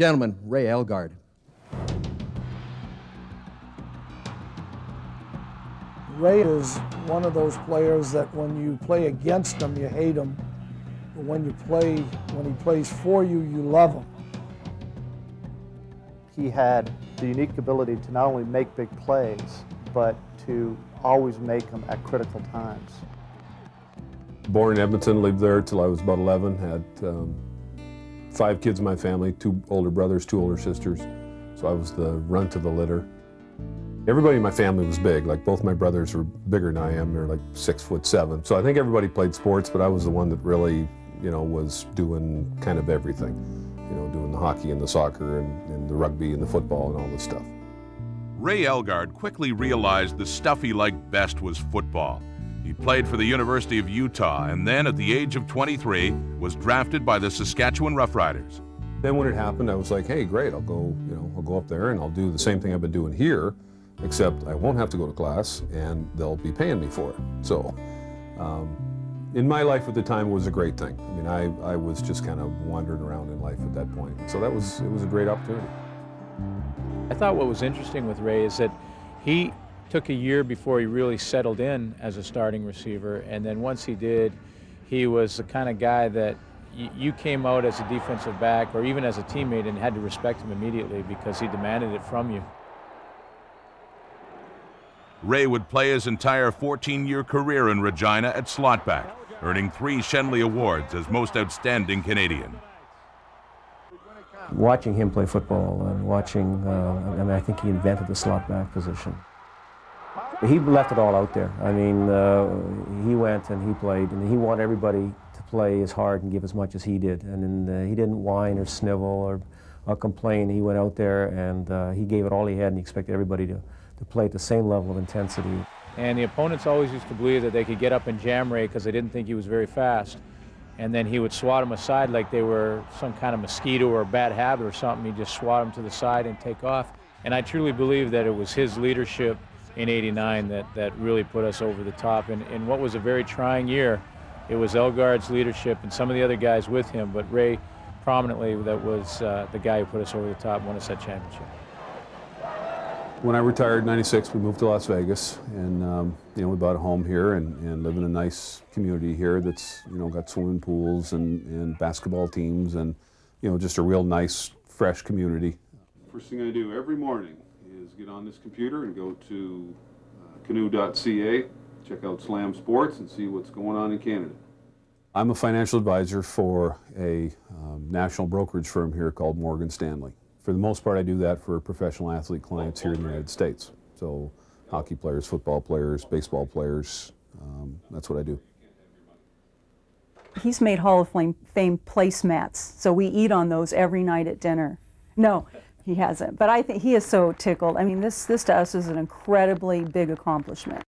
Gentlemen, Ray Elgaard. Ray is one of those players that when you play against him, you hate him. But when he plays for you, you love him. He had the unique ability to not only make big plays, but to always make them at critical times. Born in Edmonton, lived there till I was about 11, had 5 kids in my family, 2 older brothers, 2 older sisters, so I was the runt of the litter. Everybody in my family was big, like both my brothers were bigger than I am, they're like 6'7". So I think everybody played sports, but I was the one that really, was doing kind of everything. Doing the hockey and the soccer and the rugby and the football and all this stuff. Ray Elgaard quickly realized the stuff he liked best was football. He played for the University of Utah and then at the age of 23 was drafted by the Saskatchewan Roughriders. Then when it happened, I was like, hey, great, I'll go up there and I'll do the same thing I've been doing here, except I won't have to go to class and they'll be paying me for it. So in my life at the time, it was a great thing. I mean, I was just kind of wandering around in life at that point. So it was a great opportunity. I thought what was interesting with Ray is that he took a year before he really settled in as a starting receiver, and then once he did, he was the kind of guy that you came out as a defensive back or even as a teammate and had to respect him immediately because he demanded it from you. Ray would play his entire 14-year career in Regina at slotback, earning 3 Shenley Awards as Most Outstanding Canadian. Watching him play football and watching, I think he invented the slot back position. He left it all out there. I mean, he went and he played, and he wanted everybody to play as hard and give as much as he did. And then, he didn't whine or snivel or complain. He went out there and he gave it all he had, and he expected everybody to play at the same level of intensity. And the opponents always used to believe that they could get up and jam Ray because they didn't think he was very fast. And then he would swat them aside like they were some kind of mosquito or a bad habit or something. He'd just swat them to the side and take off. And I truly believe that it was his leadership in '89 that really put us over the top. And in what was a very trying year, it was Elgaard's leadership and some of the other guys with him, but Ray prominently, that was the guy who put us over the top and won us that championship. When I retired in '96, we moved to Las Vegas, and we bought a home here and live in a nice community here that's got swimming pools and basketball teams and just a real nice, fresh community. First thing I do every morning is get on this computer and go to canoe.ca, check out Slam Sports, and see what's going on in Canada. I'm a financial advisor for a national brokerage firm here called Morgan Stanley. For the most part, I do that for professional athlete clients here in the United States. So hockey players, football players, baseball players, that's what I do. He's made Hall of Fame placemats, so we eat on those every night at dinner. No, he hasn't, but I think he is so tickled. I mean, this to us is an incredibly big accomplishment.